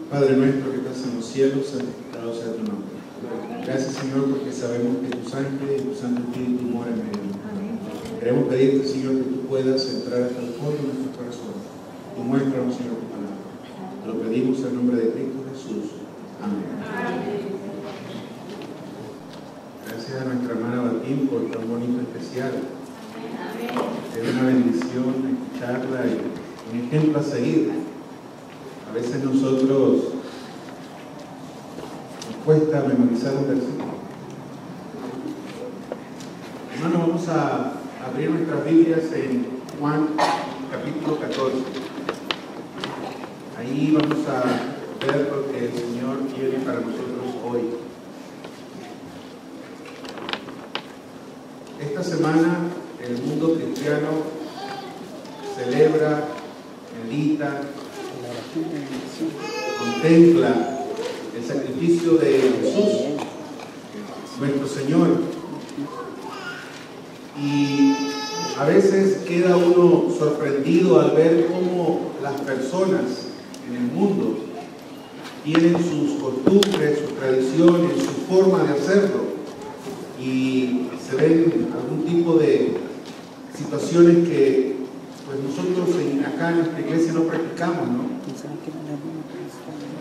Padre nuestro que estás en los cielos, santificado sea tu nombre. Gracias, Señor, porque sabemos que tu sangre y tu Santo Espíritu mora en medio. Queremos pedirte, Señor, que tú puedas entrar hasta el fondo de nuestro corazón y muéstranos, Señor, tu palabra. Te lo pedimos en nombre de Cristo Jesús. Amén. Gracias a nuestra hermana Batín por tan bonito especial. Es una bendición escucharla y un ejemplo a seguir. A veces nosotros nos cuesta memorizar un versículo. Hermano, vamos a abrir nuestras Biblias en Juan capítulo 14. Ahí vamos a ver lo que el Señor quiere para nosotros hoy. Esta semana el mundo cristiano celebra, medita, contempla el sacrificio de Jesús, nuestro Señor, y a veces queda uno sorprendido al ver cómo las personas en el mundo tienen sus costumbres, sus tradiciones, su forma de hacerlo, y se ven algún tipo de situaciones que pues nosotros acá en nuestra iglesia no practicamos, ¿no?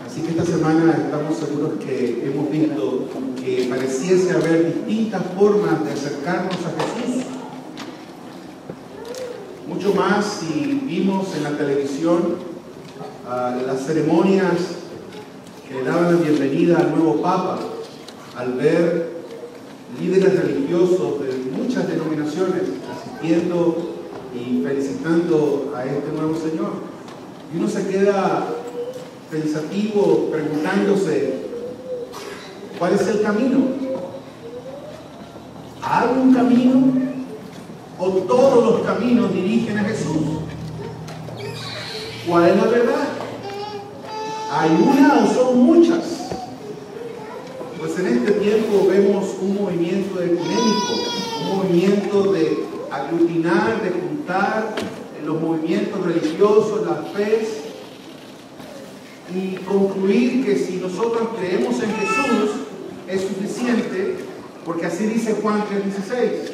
Así que esta semana estamos seguros que hemos visto que pareciese haber distintas formas de acercarnos a Jesús. Mucho más si vimos en la televisión las ceremonias que le daban la bienvenida al nuevo Papa, al ver líderes religiosos de muchas denominaciones asistiendo y felicitando a este nuevo Señor. Y uno se queda pensativo preguntándose, ¿cuál es el camino? ¿Hay un camino? ¿O todos los caminos dirigen a Jesús? ¿Cuál es la verdad? ¿Hay una o son muchas? Pues en este tiempo vemos un movimiento ecuménico, un movimiento de aglutinar, de juntar los movimientos religiosos, las fes, y concluir que si nosotros creemos en Jesús es suficiente, porque así dice Juan 3:16.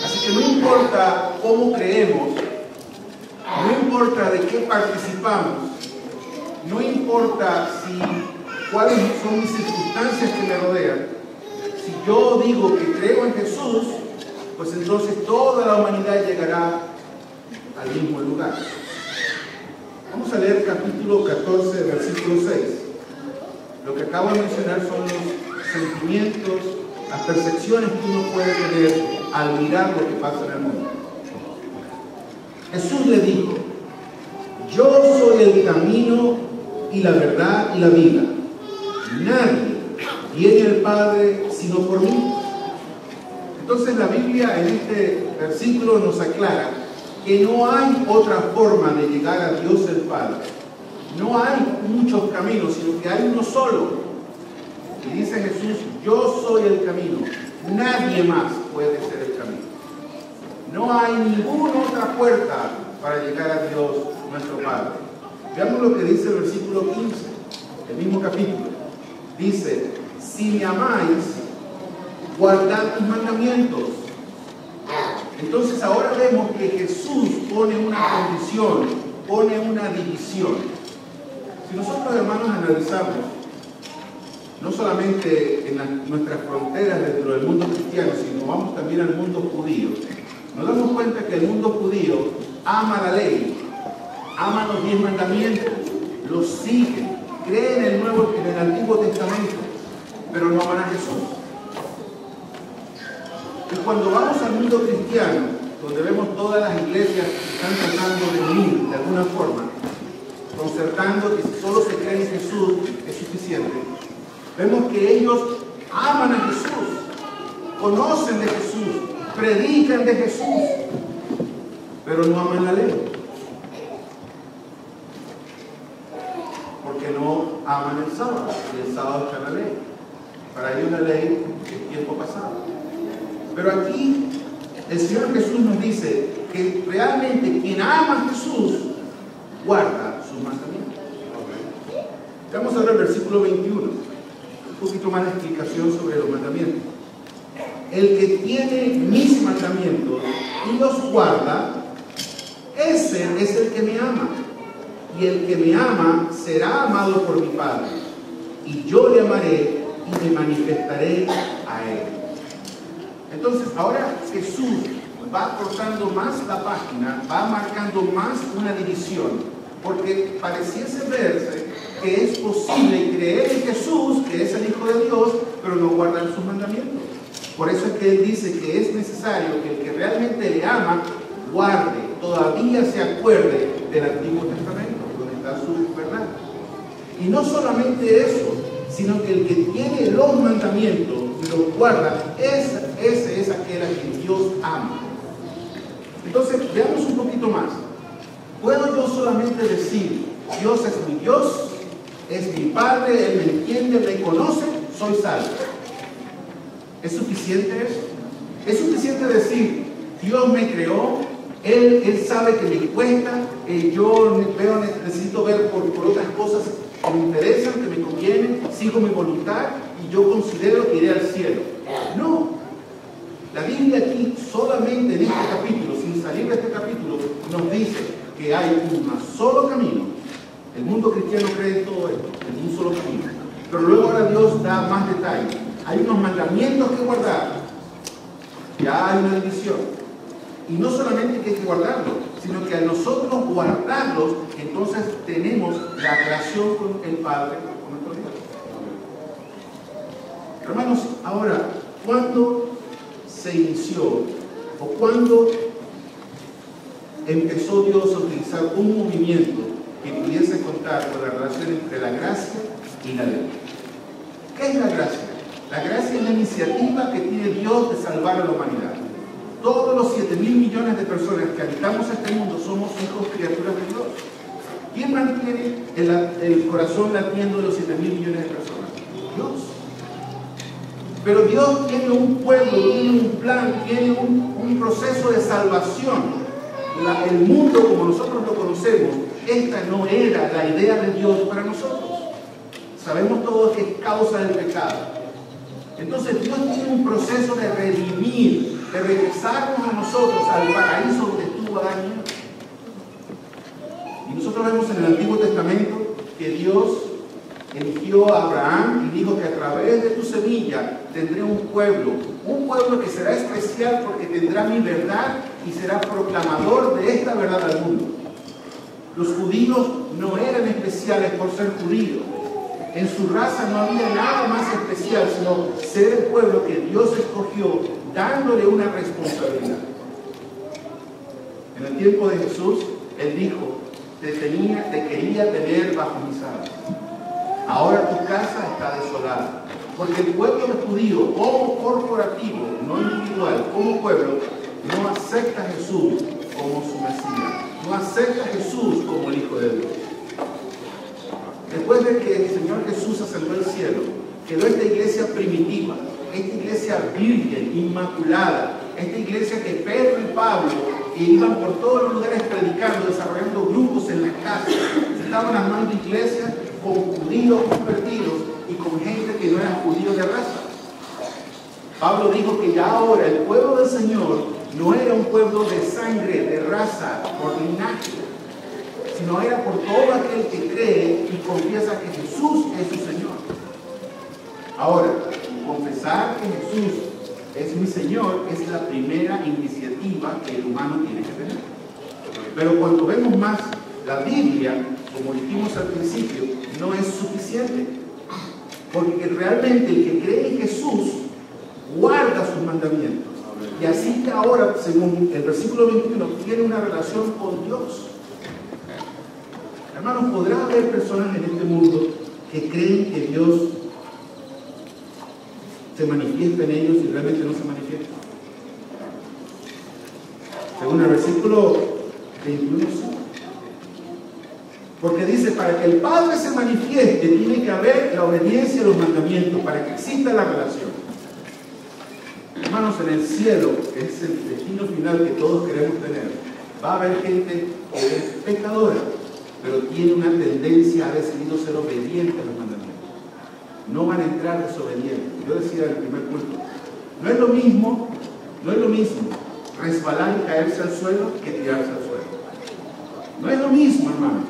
Así que no importa cómo creemos, no importa de qué participamos, no importa cuáles son mis circunstancias que me rodean, si yo digo que creo en Jesús, pues entonces toda la humanidad llegará al mismo lugar. Vamos a leer capítulo 14, versículo 6. Lo que acabo de mencionar son los sentimientos, las percepciones que uno puede tener al mirar lo que pasa en el mundo. Jesús le dijo: yo soy el camino y la verdad y la vida. Nadie viene al Padre sino por mí. Entonces la Biblia en este versículo nos aclara que no hay otra forma de llegar a Dios el Padre. No hay muchos caminos, sino que hay uno solo. Y dice Jesús: yo soy el camino. Nadie más puede ser el camino. No hay ninguna otra puerta para llegar a Dios nuestro Padre. Veamos lo que dice el versículo 15, el mismo capítulo. Dice: si me amáis, guardad mis mandamientos. Entonces ahora vemos que Jesús pone una condición, pone una división. Si nosotros, hermanos, analizamos no solamente en nuestras fronteras dentro del mundo cristiano, sino vamos también al mundo judío, nos damos cuenta que el mundo judío ama la ley, ama los 10 mandamientos, los sigue, cree en el Antiguo Testamento, pero no aman a Jesús. Y cuando vamos al mundo cristiano, donde vemos todas las iglesias que están tratando de unir de alguna forma, concertando que si solo se cree en Jesús es suficiente, vemos que ellos aman a Jesús, conocen de Jesús, predican de Jesús, pero no aman la ley. Porque no aman el sábado, y el sábado está en la ley. Para ellos la ley es tiempo pasado. Pero aquí el Señor Jesús nos dice que realmente quien ama a Jesús guarda sus mandamientos. Veamos ahora el versículo 21, un poquito más de explicación sobre los mandamientos. El que tiene mis mandamientos y los guarda, ese es el que me ama. Y el que me ama será amado por mi Padre. Y yo le amaré y me manifestaré a él. Entonces, ahora Jesús va cortando más la página, va marcando más una división, porque pareciese verse que es posible creer en Jesús, que es el Hijo de Dios, pero no guardar sus mandamientos. Por eso es que Él dice que es necesario que el que realmente le ama, guarde, todavía se acuerde del Antiguo Testamento, donde está su verdad. Y no solamente eso, sino que el que tiene los mandamientos y los guarda, ese es aquel a quien Dios ama. Entonces, veamos un poquito más. ¿Puedo yo solamente decir, Dios es mi Dios, es mi Padre, Él me entiende, me conoce, soy salvo? ¿Es suficiente eso? ¿Es suficiente decir, Dios me creó, Él sabe que me cuesta, necesito ver por otras cosas que me interesan, que me convienen, sigo mi voluntad y yo considero que iré al cielo? No. La Biblia aquí, solamente en este capítulo, sin salir de este capítulo, nos dice que hay un solo camino. El mundo cristiano cree en todo esto, en un solo camino. Pero luego ahora Dios da más detalles. Hay unos mandamientos que guardar. Ya hay una división. Y no solamente que hay que guardarlos, sino que a nosotros guardarlos, entonces tenemos la relación con el Padre, con nuestro Dios. Hermanos, ahora, ¿cuándo se inició o cuándo empezó Dios a utilizar un movimiento que pudiese contar con la relación entre la gracia y la ley? ¿Qué es la gracia? La gracia es la iniciativa que tiene Dios de salvar a la humanidad. Todos los 7.000 millones de personas que habitamos este mundo somos hijos, criaturas de Dios. ¿Quién mantiene el corazón latiendo de los 7.000 millones de personas? Dios. Pero Dios tiene un pueblo, tiene un plan, tiene un proceso de salvación. El mundo como nosotros lo conocemos, esta no era la idea de Dios para nosotros. Sabemos todos que es causa del pecado. Entonces Dios tiene un proceso de redimir, de regresarnos a nosotros al paraíso donde estuvo Adán y Eva. Y nosotros vemos en el Antiguo Testamento que Dios eligió a Abraham y dijo que a través de tu semilla tendré un pueblo que será especial porque tendrá mi verdad y será proclamador de esta verdad al mundo. Los judíos no eran especiales por ser judíos. En su raza no había nada más especial sino ser el pueblo que Dios escogió, dándole una responsabilidad. En el tiempo de Jesús, Él dijo, te quería tener bajo mis alas. Ahora tu casa está desolada. Porque el pueblo judío, como corporativo, no individual, como pueblo, no acepta a Jesús como su Mesías. No acepta a Jesús como el Hijo de Dios. Después de que el Señor Jesús ascendió al cielo, quedó esta iglesia primitiva, esta iglesia virgen, inmaculada, esta iglesia que Pedro y Pablo, que iban por todos los lugares predicando, desarrollando grupos en las casas, estaban armando iglesias con judíos convertidos y con gente que no era judío de raza. Pablo dijo que ya ahora el pueblo del Señor no era un pueblo de sangre, de raza, por linaje, sino era por todo aquel que cree y confiesa que Jesús es su Señor. Ahora, confesar que Jesús es mi Señor es la primera iniciativa que el humano tiene que tener. Pero cuando vemos más, la Biblia, como dijimos al principio, no es suficiente. Porque realmente el que cree en Jesús guarda sus mandamientos. Y así que ahora, según el versículo 21, tiene una relación con Dios. Hermanos, podrá haber personas en este mundo que creen que Dios se manifiesta en ellos y realmente no se manifiesta. Según el versículo 21, sí. Porque dice, para que el Padre se manifieste, tiene que haber la obediencia a los mandamientos, para que exista la relación. Hermanos, en el cielo, que es el destino final que todos queremos tener, va a haber gente que es pecadora, pero tiene una tendencia, ha decidido ser obediente a los mandamientos. No van a entrar desobedientes. Yo decía en el primer culto, no es lo mismo resbalar y caerse al suelo que tirarse al suelo. No es lo mismo, hermano.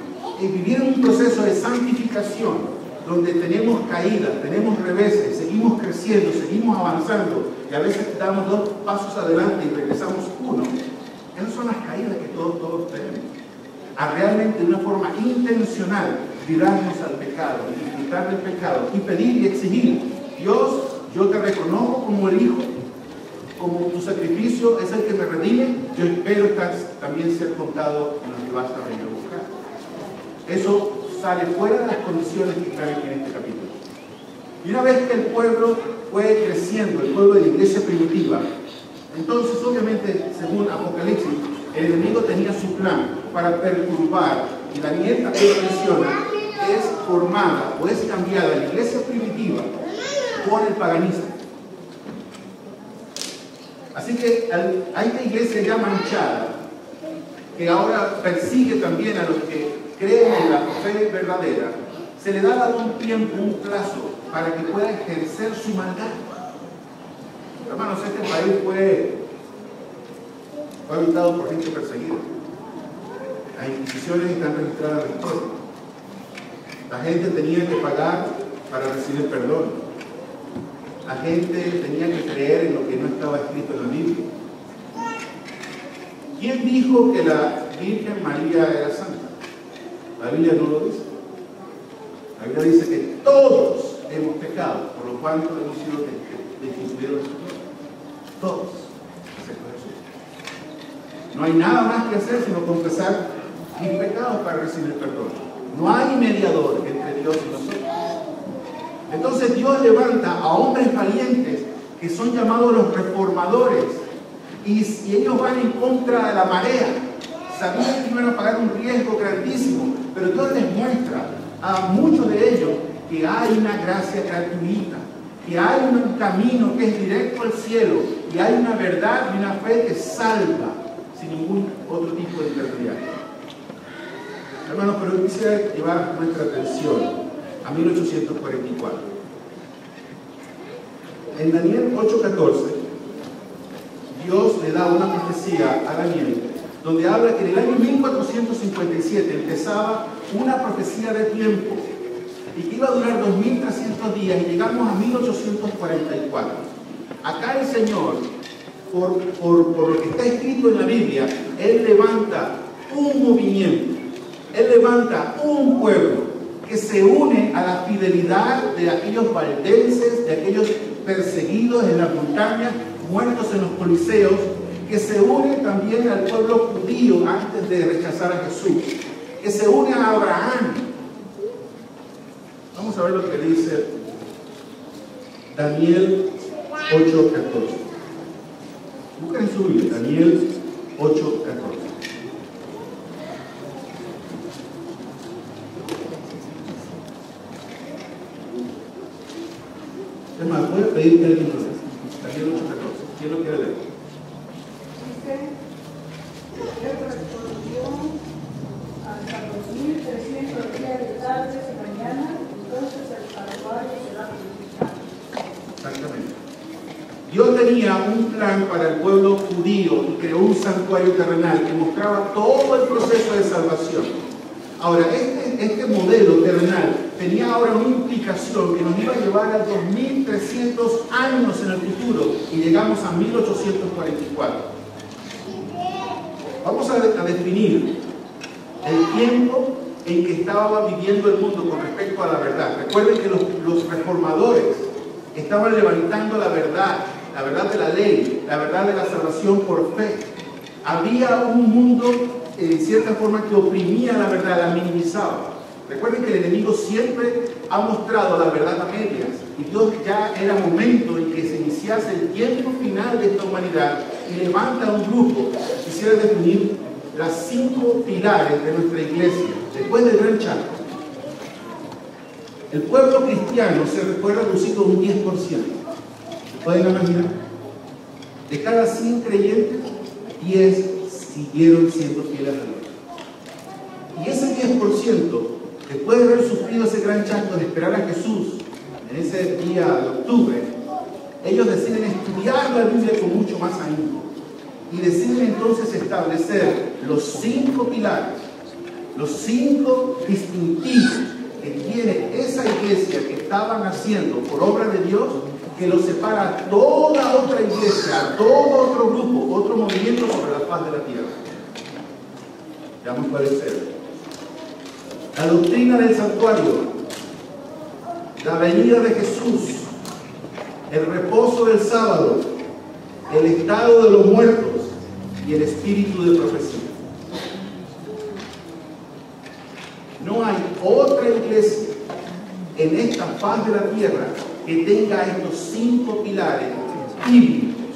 Y vivir en un proceso de santificación, donde tenemos caídas, tenemos reveses, seguimos creciendo, seguimos avanzando, y a veces damos 2 pasos adelante y regresamos 1. Esas son las caídas que todos tenemos. A realmente de una forma intencional tirarnos al pecado, disfrutar del pecado y pedir y exigir: Dios, yo te reconozco como el Hijo, como tu sacrificio es el que me redime, yo espero también ser contado en lo que vas a venir a buscar. Eso sale fuera de las condiciones que están aquí en este capítulo. Y una vez que el pueblo fue creciendo, el pueblo de la iglesia primitiva, entonces obviamente, según Apocalipsis, el enemigo tenía su plan para perturbar, y Daniel también menciona, es formada o es cambiada la iglesia primitiva por el paganismo. Así que a esta iglesia ya manchada, que ahora persigue también a los que creen en la fe verdadera, se le da un tiempo, un plazo, para que pueda ejercer su maldad. Hermanos, este país fue habitado por gente perseguida. Las instituciones están registradas en la historia. La gente tenía que pagar para recibir perdón. La gente tenía que creer en lo que no estaba escrito en la Biblia. ¿Quién dijo que la Virgen María era santa? La Biblia no lo dice. La Biblia dice que todos hemos pecado, por lo cual hemos sido destituidos de su gloria. Todos, excepto Jesús. No hay nada más que hacer sino confesar mis pecados para recibir perdón. No hay mediador entre Dios y nosotros. Entonces Dios levanta a hombres valientes que son llamados los reformadores, y ellos van en contra de la marea. Sabían que iban a pagar un riesgo grandísimo, pero Dios les muestra a muchos de ellos que hay una gracia gratuita, que hay un camino que es directo al cielo, y hay una verdad y una fe que salva sin ningún otro tipo de intermediario. Hermanos, pero yo quisiera llevar nuestra atención a 1844. En Daniel 8:14, Dios le da una profecía a Daniel, donde habla que en el año 1457 empezaba una profecía de tiempo, y que iba a durar 2300 días, y llegamos a 1844. Acá el Señor, por lo que está escrito en la Biblia, Él levanta un movimiento, Él levanta un pueblo que se une a la fidelidad de aquellos valdenses, de aquellos perseguidos en las montañas, muertos en los coliseos, que se une también al pueblo judío antes de rechazar a Jesús, que se une a Abraham. Vamos a ver lo que dice Daniel 8:14. Busquen en su Biblia, Daniel 8:14. Es más, voy a pedir que alguien lo lea. Daniel 8:14. ¿Quién lo quiere leer? Dice, él respondió hasta 2300 días de tarde y mañana, entonces el santuario será purificado. Exactamente. Dios tenía un plan para el pueblo judío y creó un santuario terrenal que mostraba todo el proceso de salvación. Ahora, este modelo terrenal tenía ahora una implicación que nos iba a llevar a 2300 años en el futuro, y llegamos a 1844. Vamos a definir el tiempo en que estaba viviendo el mundo con respecto a la verdad. Recuerden que los reformadores estaban levantando la verdad de la ley, la verdad de la salvación por fe. Había un mundo en cierta forma que oprimía la verdad, la minimizaba. Recuerden que el enemigo siempre ha mostrado la verdad a medias, y Dios ya era momento en que se iniciase el tiempo final de esta humanidad, y levanta un grupo. Quisiera definir las 5 pilares de nuestra iglesia después del gran charco. El pueblo cristiano se fue reducido un 10%. ¿Pueden imaginar? De cada 100 creyentes, 10 siguieron siendo fieles a Dios. Y ese 10% asiento, después de haber sufrido ese gran chasco de esperar a Jesús en ese día de octubre, ellos deciden estudiar la Biblia con mucho más ahínco y deciden entonces establecer los 5 pilares, los 5 distintivos que tiene esa iglesia que estaban haciendo por obra de Dios, que los separa a toda otra iglesia, a todo otro grupo, otro movimiento sobre la faz de la tierra. Veamos cuál es el. La doctrina del santuario, la venida de Jesús, el reposo del sábado, el estado de los muertos y el espíritu de profecía. No hay otra iglesia en esta faz de la tierra que tenga estos 5 pilares bíblicos.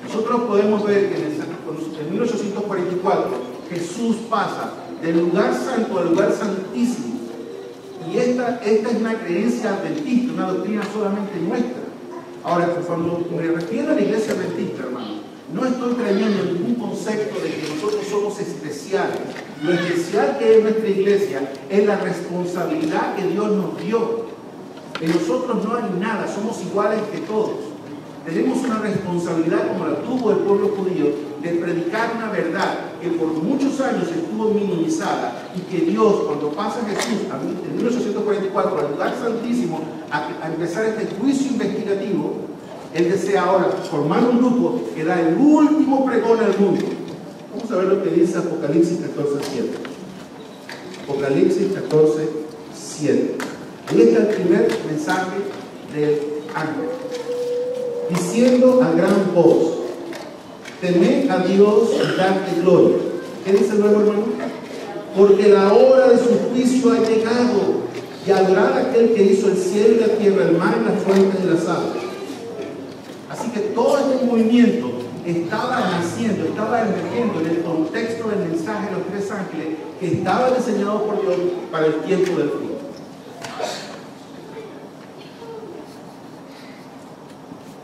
Nosotros podemos ver que en 1844 Jesús pasa del lugar santo al lugar santísimo. Y esta es una creencia adventista, una doctrina solamente nuestra. Ahora, cuando me refiero a la iglesia adventista, hermano, no estoy trayendo ningún concepto de que nosotros somos especiales. Lo especial que es nuestra iglesia es la responsabilidad que Dios nos dio. En nosotros no hay nada, somos iguales que todos. Tenemos una responsabilidad como la tuvo el pueblo judío de predicar una verdad que por muchos años estuvo minimizada y que Dios, cuando pasa Jesús en 1844 al lugar santísimo a empezar este juicio investigativo, Él desea ahora formar un grupo que da el último pregón al mundo. Vamos a ver lo que dice Apocalipsis 14:7. Apocalipsis 14:7. Ahí está el primer mensaje del ángel, diciendo a gran voz: temed a Dios y dadle gloria. ¿Qué dice el nuevo hermano? Porque la hora de su juicio ha llegado, y adorad a aquel que hizo el cielo y la tierra, el mar y las fuentes de las aguas. Así que todo este movimiento estaba naciendo, estaba emergiendo en el contexto del mensaje de los 3 ángeles que estaba diseñado por Dios para el tiempo del fin.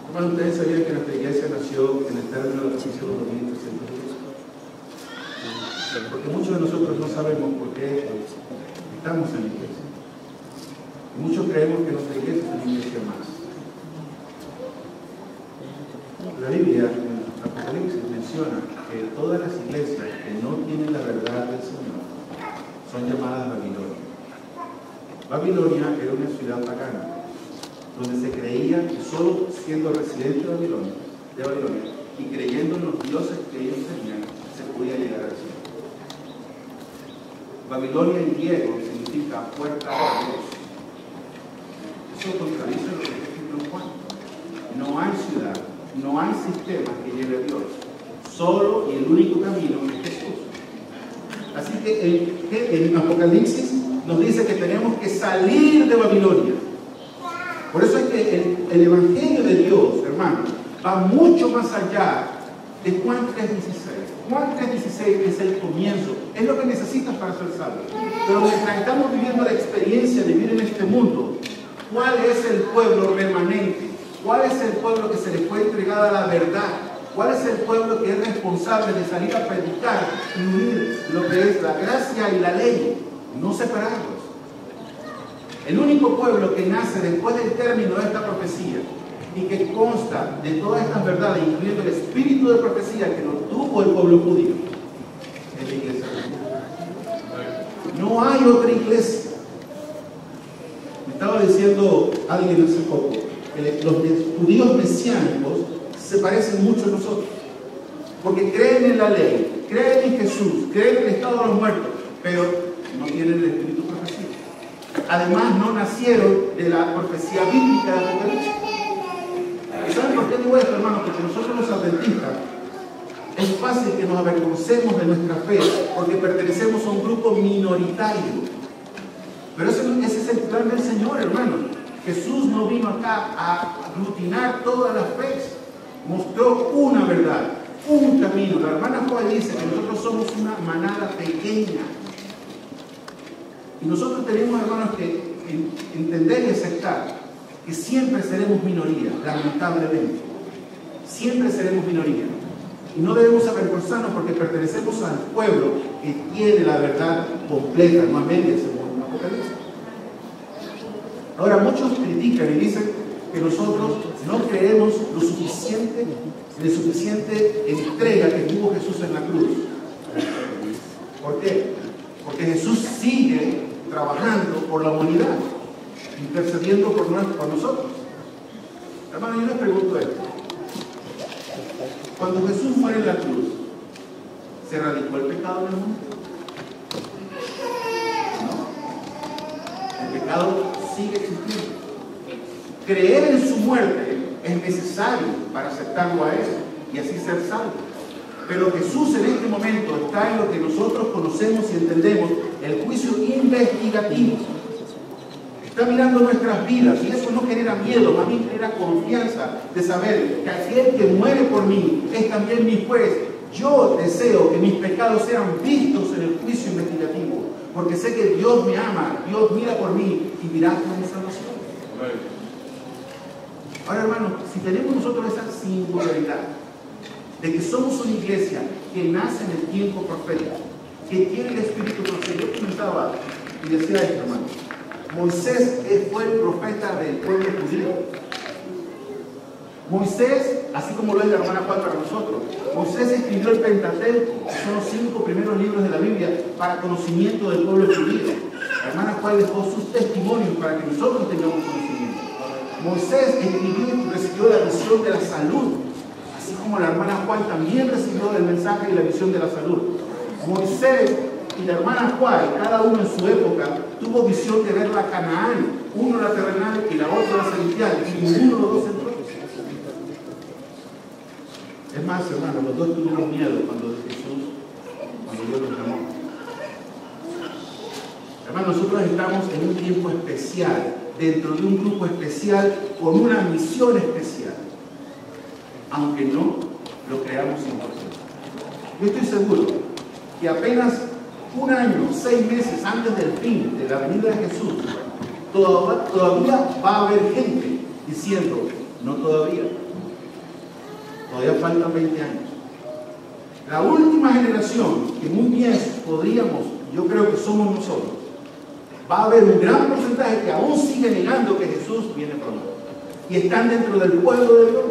Hermano, ¿ustedes sabían que nuestra iglesia nació en el término de los siglos 2300? Porque muchos de nosotros no sabemos por qué estamos en la iglesia. Y muchos creemos que nuestra iglesia es una iglesia más. La Biblia, en Apocalipsis, menciona que todas las iglesias que no tienen la verdad del Señor son llamadas Babilonia. Babilonia era una ciudad pagana, donde se creía que solo siendo residente de Babilonia y creyendo en los dioses que ellos tenían, se podía llegar al cielo. Babilonia en griego significa puerta de Dios. Eso contradice lo que está escrito en Juan. No hay ciudad, no hay sistema que lleve a Dios. Solo y el único camino es Jesús. Así que en Apocalipsis nos dice que tenemos que salir de Babilonia. Por eso es que el Evangelio de Dios, hermano, va mucho más allá de Juan 3:16. Juan 3:16 es el comienzo, es lo que necesitas para ser salvo. Pero mientras estamos viviendo la experiencia de vivir en este mundo, ¿cuál es el pueblo remanente? ¿Cuál es el pueblo que se le fue entregada la verdad? ¿Cuál es el pueblo que es responsable de salir a predicar y unir lo que es la gracia y la ley, no separarlos? El único pueblo que nace después del término de esta profecía y que consta de todas estas verdades, incluyendo el espíritu de profecía que nos tuvo el pueblo judío, es la iglesia. No hay otra iglesia. Me estaba diciendo alguien hace poco que los judíos mesiánicos se parecen mucho a nosotros, porque creen en la ley, creen en Jesús, creen en el estado de los muertos, pero no tienen el espíritu de profecía. Además, no nacieron de la profecía bíblica de Apocalipsis. ¿Y saben por qué digo esto, hermano? Porque nosotros los adventistas es fácil que nos avergoncemos de nuestra fe porque pertenecemos a un grupo minoritario. Pero ese es el plan del Señor, hermano. Jesús no vino acá a aglutinar todas las fe. Mostró una verdad, un camino. La hermana Joa dice que nosotros somos una manada pequeña. Y nosotros tenemos, hermanos, que entender y aceptar que siempre seremos minoría, lamentablemente. Siempre seremos minoría. y no debemos avergonzarnos porque pertenecemos al pueblo que tiene la verdad completa, no a medias, según Apocalipsis. Ahora, muchos critican y dicen que nosotros no creemos lo suficiente, de suficiente entrega que tuvo Jesús en la cruz. ¿Por qué? Porque Jesús sigue trabajando por la humanidad, intercediendo por nosotros. Hermano, yo les pregunto esto. Cuando Jesús muere en la cruz, ¿se erradicó el pecado en el mundo? No. El pecado sigue existiendo. Creer en su muerte es necesario para aceptarlo a Él y así ser salvo. Pero Jesús en este momento está en lo que nosotros conocemos y entendemos, el juicio investigativo. Está mirando nuestras vidas y eso no genera miedo, más bien genera confianza de saber que aquel que muere por mí es también mi juez. Yo deseo que mis pecados sean vistos en el juicio investigativo, porque sé que Dios me ama, Dios mira por mí y mirá por mi salvación. Ahora, hermanos, si tenemos nosotros esa singularidad de que somos una iglesia que nace en el tiempo profético, que tiene el Espíritu profético, yo comentaba y decía esto, hermano. Moisés fue el profeta del pueblo judío. Moisés, así como lo es la hermana Juan para nosotros, Moisés escribió el Pentateuco, que son los 5 primeros libros de la Biblia, para conocimiento del pueblo judío. La hermana Juan dejó sus testimonios para que nosotros tengamos conocimiento. Moisés escribió y recibió la visión de la salud, así como la hermana Juan también recibió el mensaje y la visión de la salud. Moisés y la hermana Juan, cada uno en su época, tuvo visión de ver la Canaán, uno la terrenal y la otra la celestial, y ninguno de los dos entró. Es más, hermano, los dos tuvieron miedo cuando Dios los llamó. Hermano, nosotros estamos en un tiempo especial, dentro de un grupo especial, con una misión especial, aunque no lo creamos importante. Yo estoy seguro que apenas 1 año, 6 meses antes del fin de la venida de Jesús, todavía va a haber gente diciendo, no todavía faltan 20 años. La última generación, que muy bien podríamos, yo creo que somos nosotros, va a haber un gran porcentaje que aún sigue negando que Jesús viene pronto. Y están dentro del pueblo de Dios.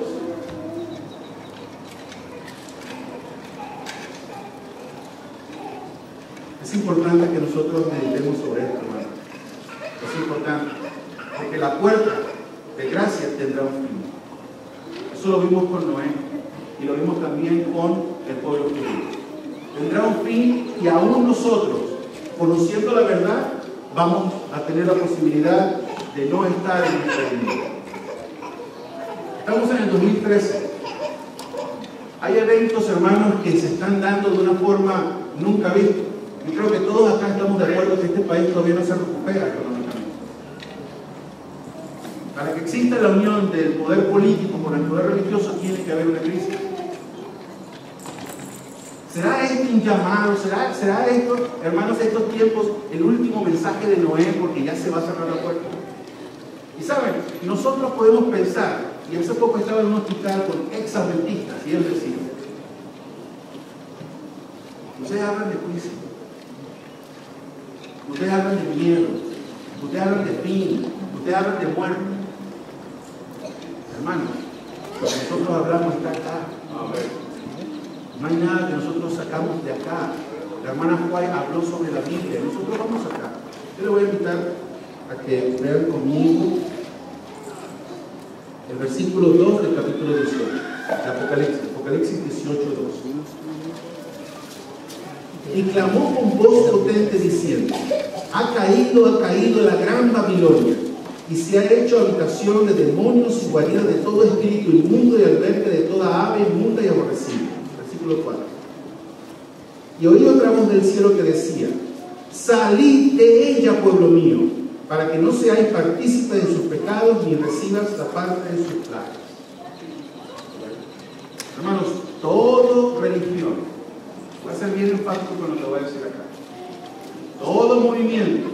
Es importante que nosotros meditemos sobre esto, hermano. Es importante, porque la puerta de gracia tendrá un fin. Eso lo vimos con Noé y lo vimos también con el pueblo judío. Tendrá un fin y aún nosotros, conociendo la verdad, vamos a tener la posibilidad de no estar en nuestra vida. Estamos en el 2013. Hay eventos, hermanos, que se están dando de una forma nunca vista. Yo creo que todos acá estamos de acuerdo que este país todavía no se recupera económicamente. Para que exista la unión del poder político con el poder religioso tiene que haber una crisis. ¿Será este un llamado? ¿Será esto, hermanos, estos tiempos, el último mensaje de Noé porque ya se va a cerrar la puerta? Y saben, nosotros podemos pensar, y hace poco estaba en un hospital con ex-adventistas y ellos decían, ustedes hablan de juicio, ustedes hablan de miedo, ustedes hablan de fin, ustedes hablan de muerte. Hermanos, lo que nosotros hablamos está acá. No hay nada que nosotros sacamos de acá. La hermana Juárez habló sobre la Biblia. Nosotros vamos acá. Yo le voy a invitar a que vean conmigo el versículo 2 del capítulo 18 de Apocalipsis 18, 2. Y clamó con voz potente diciendo, ha caído la gran Babilonia, y se ha hecho habitación de demonios y guarida de todo espíritu inmundo y albergue de toda ave inmunda y aborrecida. Versículo 4. Y oí otra voz del cielo que decía, salid de ella, pueblo mío, para que no seáis partícipes de sus pecados ni recibas la parte de sus plagas. Hermanos, todo religión, voy a ser bien enfático con lo que voy a decir acá, todo movimiento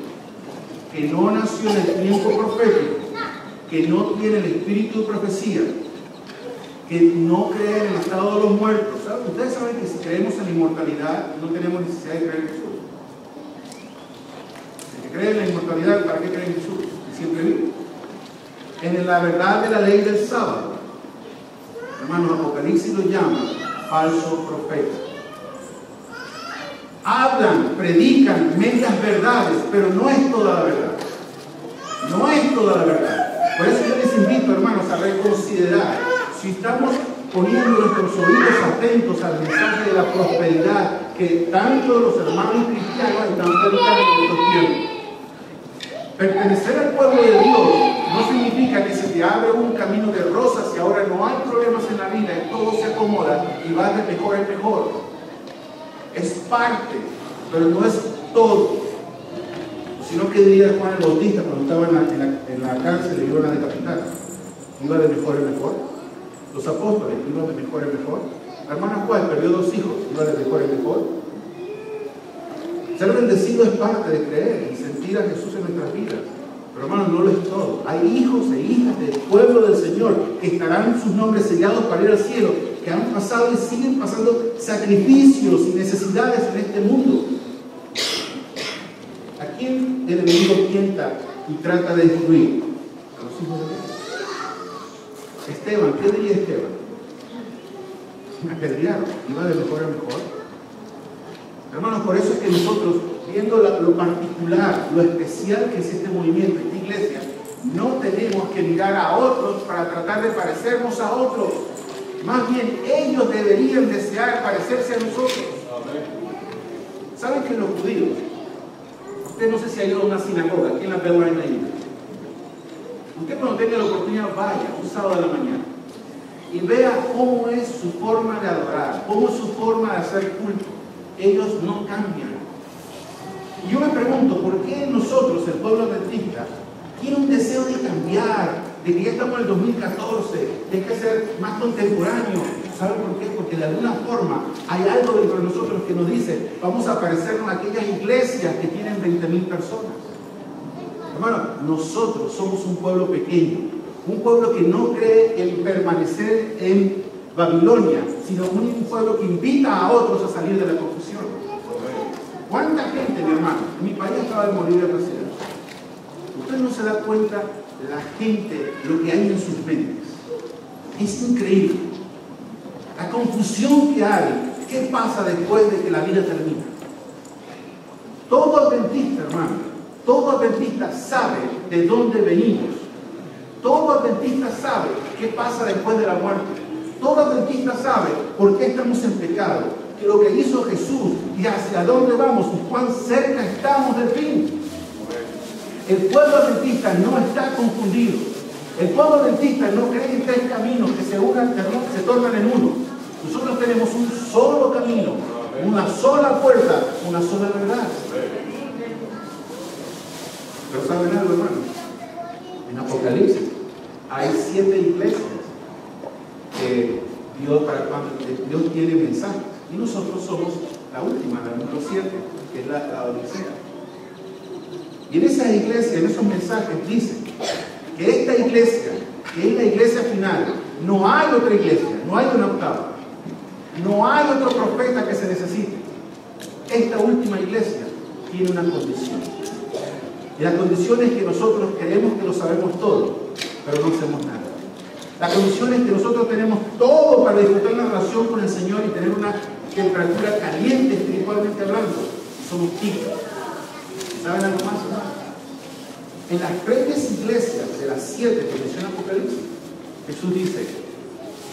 que no nació en el tiempo profético, que no tiene el espíritu de profecía, que no creen en el estado de los muertos. ¿Saben? Ustedes saben que si creemos en la inmortalidad, no tenemos necesidad de creer en Jesús. Si creen en la inmortalidad, ¿para qué creen en Jesús? Que siempre vive. En la verdad de la ley del sábado, hermanos, Apocalipsis lo llama falso profeta. Hablan, predican medias verdades, pero no es toda la verdad. No es toda la verdad. Por eso yo les invito, hermanos, a reconsiderar si estamos poniendo nuestros oídos atentos al mensaje de la prosperidad que tanto los hermanos cristianos están predicando en estos tiempos. Pertenecer al pueblo de Dios no significa que se te abre un camino de rosas y ahora no hay problemas en la vida y todo se acomoda y va de mejor en mejor. Es parte, pero no es todo. Sino que diría Juan el Bautista cuando estaba en la cárcel y iban a decapitar. Iba de mejor en mejor. Los apóstoles iban de mejor en mejor. La hermana Juan perdió 2 hijos, iba de mejor en mejor. Ser bendecido es parte de creer y sentir a Jesús en nuestras vidas. Pero hermanos, no lo es todo. Hay hijos e hijas del pueblo del Señor que estarán sus nombres sellados para ir al cielo, que han pasado y siguen pasando sacrificios y necesidades en este mundo. ¿A quién el enemigo tienta y trata de destruir? A los hijos de Dios. Esteban, ¿qué diría Esteban? Apedreado, iba de mejor a mejor. Hermanos, por eso es que nosotros, viendo lo particular, lo especial que es este movimiento, esta iglesia, no tenemos que mirar a otros para tratar de parecernos a otros. Más bien, ellos deberían desear parecerse a nosotros. ¿Saben que los judíos? Usted no sé si ha ido a una sinagoga aquí en la Bellarmine Island. Usted cuando tenga la oportunidad vaya un sábado de la mañana y vea cómo es su forma de adorar, cómo es su forma de hacer culto. Ellos no cambian. Y yo me pregunto, ¿por qué nosotros, el pueblo adventista, tiene un deseo de cambiar, de que ya estamos en el 2014, de que ser más contemporáneo? ¿Saben por qué? Porque de alguna forma hay algo dentro de nosotros que nos dice, vamos a parecernos a aquellas iglesias que tienen 20,000 personas. Hermano, nosotros somos un pueblo pequeño, un pueblo que no cree en permanecer en Babilonia, sino un pueblo que invita a otros a salir de la confusión. ¿Cuánta gente, mi hermano? En mi país acaba de morir el presidente. Usted no se da cuenta de la gente, lo que hay en sus mentes. Es increíble. La confusión que hay. ¿Qué pasa después de que la vida termina? Todo adventista, hermano, todo adventista sabe de dónde venimos. Todo adventista sabe qué pasa después de la muerte. Todo adventista sabe por qué estamos en pecado, que lo que hizo Jesús y hacia dónde vamos y cuán cerca estamos del fin. El pueblo adventista no está confundido. El pueblo adventista no cree en 3 caminos que se unan, se tornan en uno. Nosotros tenemos un solo camino, una sola puerta, una sola verdad. Pero ¿saben algo, hermano? En Apocalipsis hay 7 iglesias que Dios tiene mensajes. Y nosotros somos la última, la número 7, que es la Odisea. Y en esas iglesias, en esos mensajes, dicen que esta iglesia, que es la iglesia final, no hay otra iglesia, no hay una octava, no hay otro profeta que se necesite. Esta última iglesia tiene una condición. Y la condición es que nosotros creemos que lo sabemos todo, pero no hacemos nada. La condición es que nosotros tenemos todo para disfrutar una relación con el Señor y tener una temperatura caliente espiritualmente hablando. Somos tibios. ¿Saben algo más? En las 3 iglesias de las 7 que menciona Apocalipsis, Jesús dice,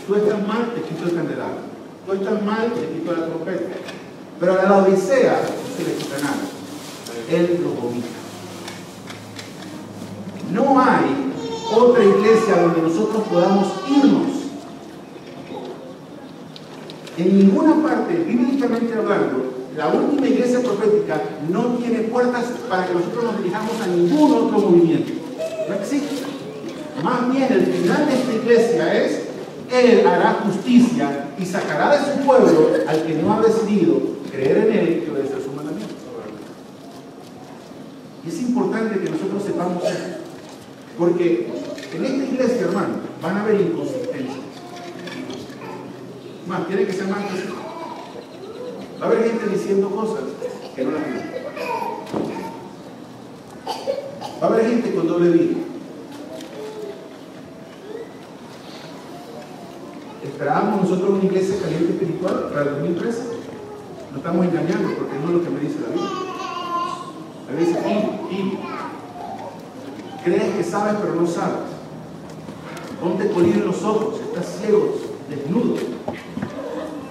tú estás mal, te quito el candelabro. Tú estás mal, te quito la trompeta. Pero a la Odisea no se le quita nada. Él lo vomita. No hay otra iglesia donde nosotros podamos irnos. En ninguna parte, bíblicamente hablando, la última iglesia profética no tiene puertas para que nosotros nos dirijamos a ningún otro movimiento. No existe. Más bien, el final de esta iglesia es: Él hará justicia y sacará de su pueblo al que no ha decidido creer en Él y obedecer sus mandamientos. Y es importante que nosotros sepamos esto. Porque en esta iglesia, hermano, van a haber inconsistencias. Más, tiene que ser más específico. Va a haber gente diciendo cosas que no las tienen. Va a haber gente con doble vida. ¿Esperábamos nosotros una iglesia caliente espiritual para el 2013? No estamos engañando porque no es lo que me dice la Biblia. La Biblia dice, crees que sabes pero no sabes. Ponte colín en los ojos, estás ciego, desnudo.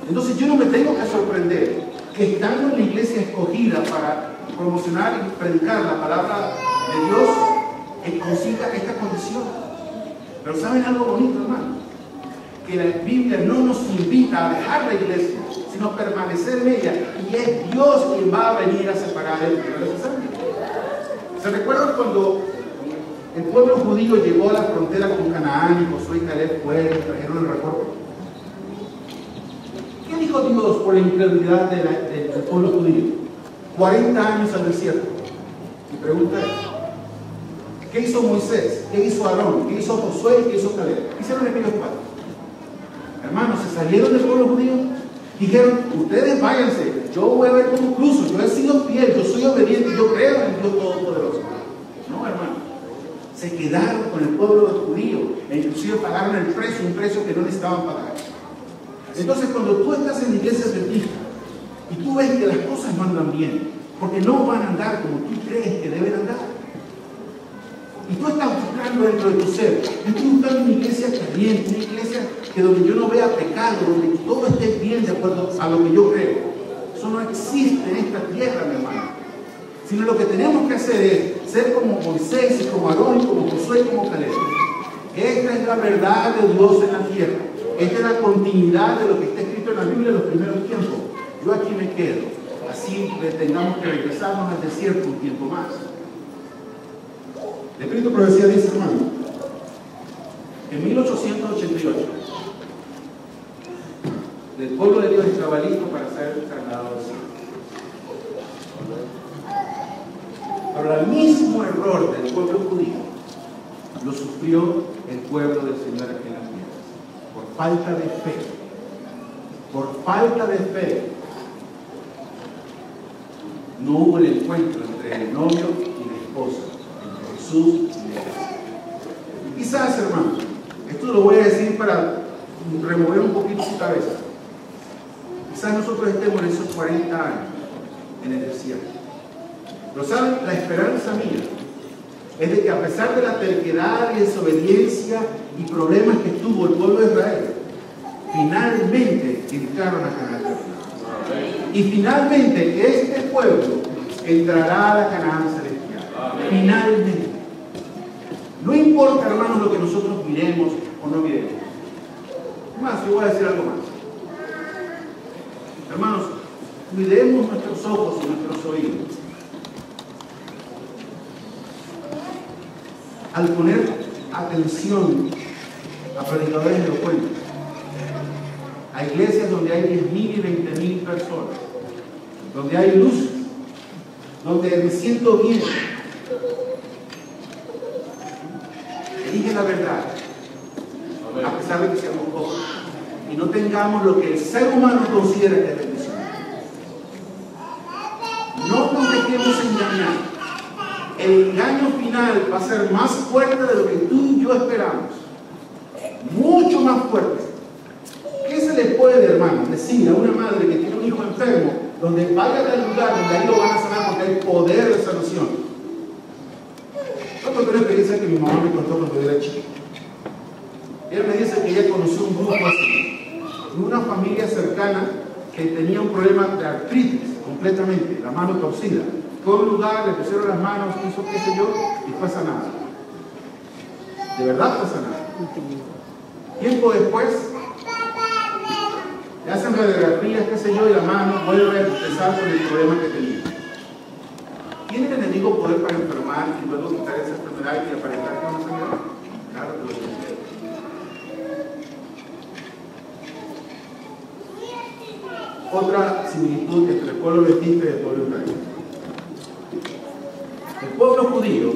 Entonces yo no me tengo que sorprender que estando en la iglesia escogida para promocionar y predicar la palabra de Dios, consiga esta condición. Pero ¿saben algo bonito, hermano? Que la Biblia no nos invita a dejar la iglesia, sino permanecer en ella, y es Dios quien va a venir a separar el pueblo de su sangre. ¿Se recuerdan cuando el pueblo judío llegó a la frontera con Canaán y Josué y Caleb fueron y trajeron el recorte? ¿Qué dijo Dios por la incredulidad del pueblo judío? 40 años al desierto. Mi pregunta es, ¿qué hizo Moisés? ¿Qué hizo Aarón? ¿Qué hizo Josué? ¿Qué hizo Caleb? ¿Qué hicieron aquellos padres? Hermanos, se salieron del pueblo judío, dijeron, ustedes váyanse, yo voy a ver cómo cruzo, yo he sido fiel, yo soy obediente, yo creo en Dios Todopoderoso. No, hermano, se quedaron con el pueblo judío e inclusive pagaron el precio, un precio que no necesitaban pagar. Entonces, cuando tú estás en la iglesia adventista y tú ves que las cosas no andan bien, porque no van a andar como tú crees que deben andar, y tú estás buscando dentro de tu ser, yo estoy buscando una iglesia caliente, una iglesia que donde yo no vea pecado, donde todo esté bien de acuerdo a lo que yo creo. Eso no existe en esta tierra, mi hermano. Sino lo que tenemos que hacer es ser como Moisés, y como Aarón, y como Josué, y como Caleb. Esta es la verdad de Dios en la tierra. Esta es la continuidad de lo que está escrito en la Biblia en los primeros tiempos. Yo aquí me quedo. Así tengamos que regresarnos al desierto un tiempo más. El Espíritu de Profecía dice, hermano, en 1888, el pueblo de Dios estaba listo para ser trasladado al cielo. Pero el mismo error del pueblo judío lo sufrió el pueblo del Señor aquí en la tierra. Por falta de fe. Por falta de fe. No hubo el encuentro entre el novio y la esposa, entre Jesús y la iglesia. Quizás, hermano, esto lo voy a decir para remover un poquito su cabeza. Quizás nosotros estemos en esos 40 años en el desierto. Pero ¿saben? La esperanza mía es de que a pesar de la terquedad y desobediencia y problemas que tuvo el pueblo de Israel, finalmente entraron a Canaán. Y finalmente este pueblo entrará a la Canaán celestial. Finalmente. No importa, hermanos, lo que nosotros miremos o no miremos. Más, yo voy a decir algo más. Hermanos, cuidemos nuestros ojos y nuestros oídos. Al poner atención a predicadores elocuentes, a iglesias donde hay 10.000 y 20.000 personas, donde hay luz, donde me siento bien, elige la verdad, a pesar de que seamos pocos, y no tengamos lo que el ser humano considera que es bendición. No nos dejemos engañar. El engaño final va a ser más fuerte de lo que tú y yo esperamos. Mucho más fuerte. ¿Qué se le puede, hermano, decir a una madre que tiene un hijo enfermo, donde vaya al lugar donde ahí lo van a sanar porque hay poder de sanación? Yo tengo una experiencia que mi mamá me contó cuando yo era chico. Ella me dice que ella conoció un grupo así, una familia cercana que tenía un problema de artritis completamente, la mano torcida. Fue a un lugar, le pusieron las manos, hizo qué sé yo, y fue sanada. De verdad fue sanada. Tiempo después, le hacen radiografías, qué sé yo, y la mano vuelve a empezar con el problema que tenía. ¿Tiene el enemigo poder para enfermar y luego quitar esa enfermedad y aparentar que no se muere? Claro que lo tiene. Otra similitud entre el pueblo adventista y el pueblo israelita. El pueblo judío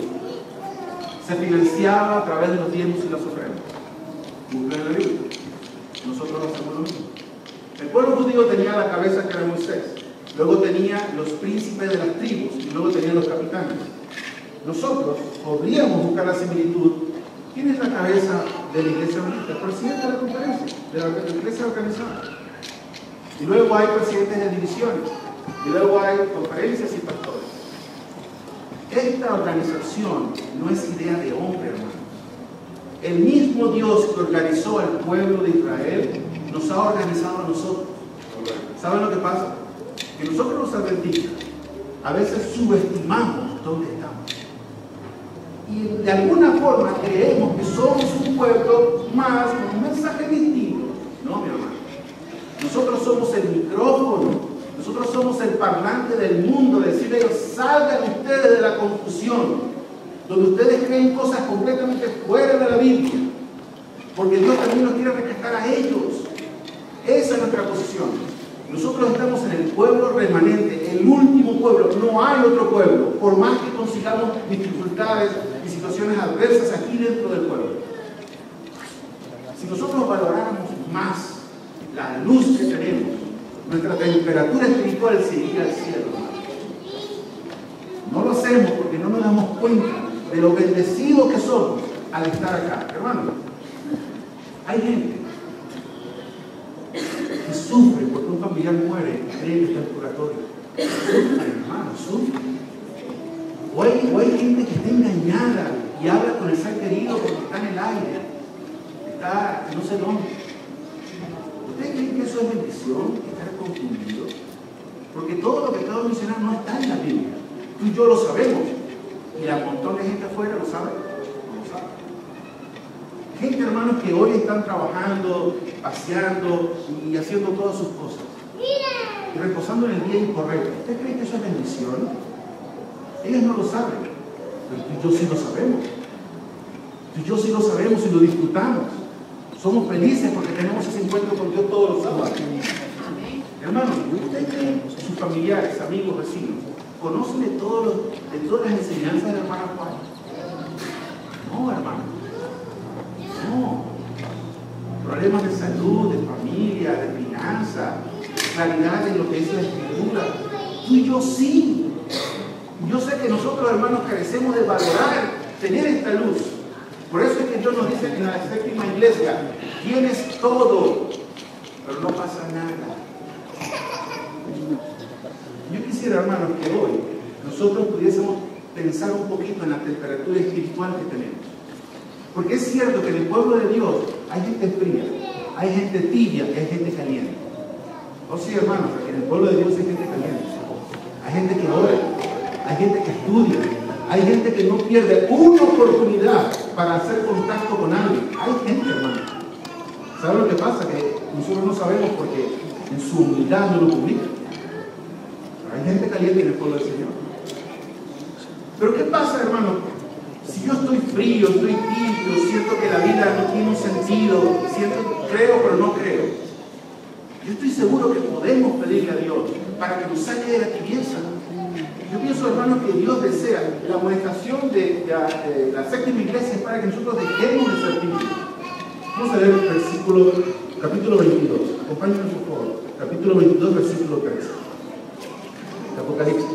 se financiaba a través de los diezmos y las ofrendas. Buscan en la Biblia. Nosotros hacemos lo mismo. El pueblo judío tenía la cabeza que era Moisés, luego tenía los príncipes de las tribus y luego tenía los capitanes. Nosotros podríamos buscar la similitud. ¿Quién es la cabeza de la iglesia unida? El presidente de la conferencia, de la iglesia organizada. Y luego hay presidentes de divisiones, y luego hay conferencias y pastores. Esta organización no es idea de hombre, hermanos. El mismo Dios que organizó al pueblo de Israel nos ha organizado a nosotros. ¿Saben lo que pasa? Que nosotros los adventistas a veces subestimamos dónde estamos. Y de alguna forma creemos que somos un pueblo más con un mensaje distinto. No, mi hermano. Nosotros somos el micrófono, nosotros somos el parlante del mundo, decirle a ellos, salgan ustedes de la confusión, donde ustedes creen cosas completamente fuera de la Biblia, porque Dios también nos quiere rescatar a ellos. Esa es nuestra posición. Nosotros estamos en el pueblo remanente, el último pueblo, no hay otro pueblo, por más que consigamos dificultades y situaciones adversas aquí dentro del pueblo. Si nosotros valoráramos más la luz que tenemos, nuestra temperatura espiritual sería el cielo. No lo hacemos porque no nos damos cuenta de lo bendecidos que somos al estar acá. Hermano, hay gente que sufre porque un familiar muere y cree que está en purgatorio. Sufre, hermano, sufre. O hay gente que está engañada y habla con el ser querido porque está en el aire, está no sé dónde. ¿Ustedes creen que eso es bendición? ¿Estar confundido? Porque todo lo que acabo de mencionar no está en la Biblia. Tú y yo lo sabemos. Y un montón de gente afuera lo sabe. No lo sabe. Gente, hermanos, que hoy están trabajando, paseando y haciendo todas sus cosas. Y reposando en el día incorrecto. ¿Ustedes creen que eso es bendición? Ellos no lo saben. Pero tú y yo sí lo sabemos. Tú y yo sí lo sabemos y lo disfrutamos. Somos felices porque tenemos ese encuentro con Dios todos los sábados. Hermanos, ¿ustedes creen que sus familiares, amigos, vecinos, conocen de todas las enseñanzas del hermano Juan? No, hermano. No. Problemas de salud, de familia, de finanzas, claridad en lo que es la escritura. Tú y yo sí. Yo sé que nosotros, hermanos, carecemos de valorar, tener esta luz. Por eso es que Dios nos dice en la séptima iglesia, tienes todo, pero no pasa nada. Yo quisiera, hermanos, que hoy nosotros pudiésemos pensar un poquito en la temperatura espiritual que tenemos. Porque es cierto que en el pueblo de Dios hay gente fría, hay gente tibia y hay gente caliente. ¿O sí, hermanos? En el pueblo de Dios hay gente caliente. Hay gente que ora, hay gente que estudia, hay gente que no pierde una oportunidad para hacer contacto con alguien. Hay gente, hermano. ¿Saben lo que pasa? Que nosotros no sabemos porque en su humildad no lo publica. Pero hay gente caliente en el pueblo del Señor. Pero ¿qué pasa, hermano? Si yo estoy frío, estoy tibio, siento que la vida no tiene un sentido, creo pero no creo. Yo estoy seguro que podemos pedirle a Dios para que nos saque de la tibieza. Yo pienso, hermanos, que Dios desea. La amonestación de la séptima iglesia es para que nosotros dejemos de ser tibios. Vamos a leer el capítulo 22. Acompáñenme, por favor. Capítulo 22, versículo 13. De Apocalipsis.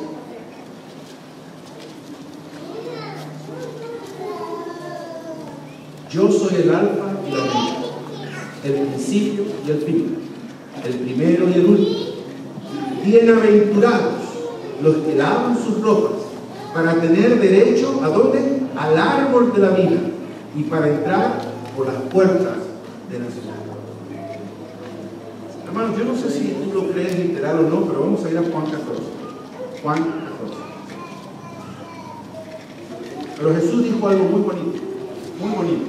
Yo soy el alfa y la omega, el principio y el fin, el primero y el último. Bienaventurados los que lavan sus ropas para tener derecho ¿a dónde? Al árbol de la vida y para entrar por las puertas de la ciudad. Hermanos, yo no sé si tú lo crees literal o no, pero vamos a ir a Juan 14. Juan 14. Pero Jesús dijo algo muy bonito, muy bonito.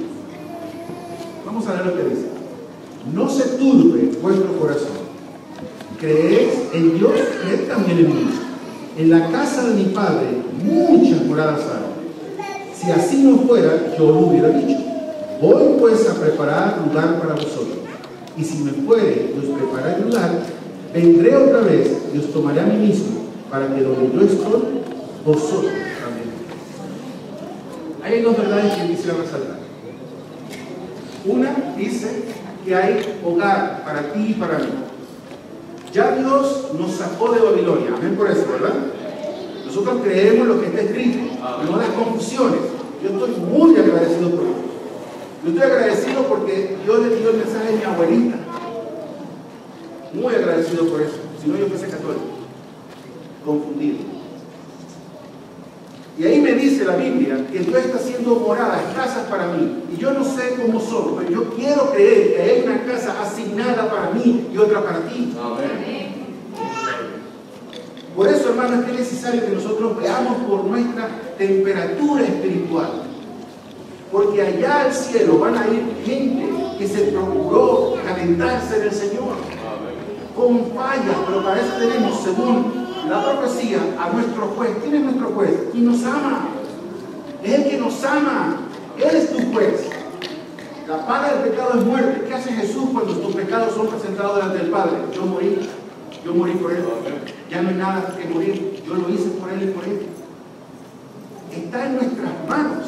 Vamos a ver lo que dice. No se turbe vuestro corazón. Creéis en Dios, creed también en mí. En la casa de mi Padre muchas moradas hay. Si así no fuera, yo lo hubiera dicho. Voy pues a preparar lugar para vosotros. Y si me fuere y os prepararé lugar, vendré otra vez y os tomaré a mí mismo, para que donde yo estoy, vosotros también. Hay dos verdades que quisiera resaltar. Una dice que hay hogar para ti y para mí. Ya Dios nos sacó de Babilonia. Amén por eso, ¿verdad? Nosotros creemos lo que está escrito, no las confusiones. Yo estoy muy agradecido por eso. Yo estoy agradecido porque Dios le dio el mensaje de mi abuelita. Muy agradecido por eso. Si no, yo fuese católico. Confundido. Y ahí me dice la Biblia que Dios está haciendo moradas, casas para mí. Y yo no sé cómo son, pero yo quiero creer que hay una casa asignada para mí y otra para ti. Amén. Por eso, hermanos, es que es necesario que nosotros veamos por nuestra temperatura espiritual. Porque allá al cielo van a ir gente que se procuró calentarse del Señor. Con fallas, pero para eso tenemos, según la profecía, a nuestro juez. ¿Quién es nuestro juez? Y nos ama. Es el que nos ama. Él es tu juez. La paga del pecado es muerte. ¿Qué hace Jesús cuando tus pecados son presentados delante del Padre? Yo morí por él. Ya no hay nada que morir. Yo lo hice por él y por él. Está en nuestras manos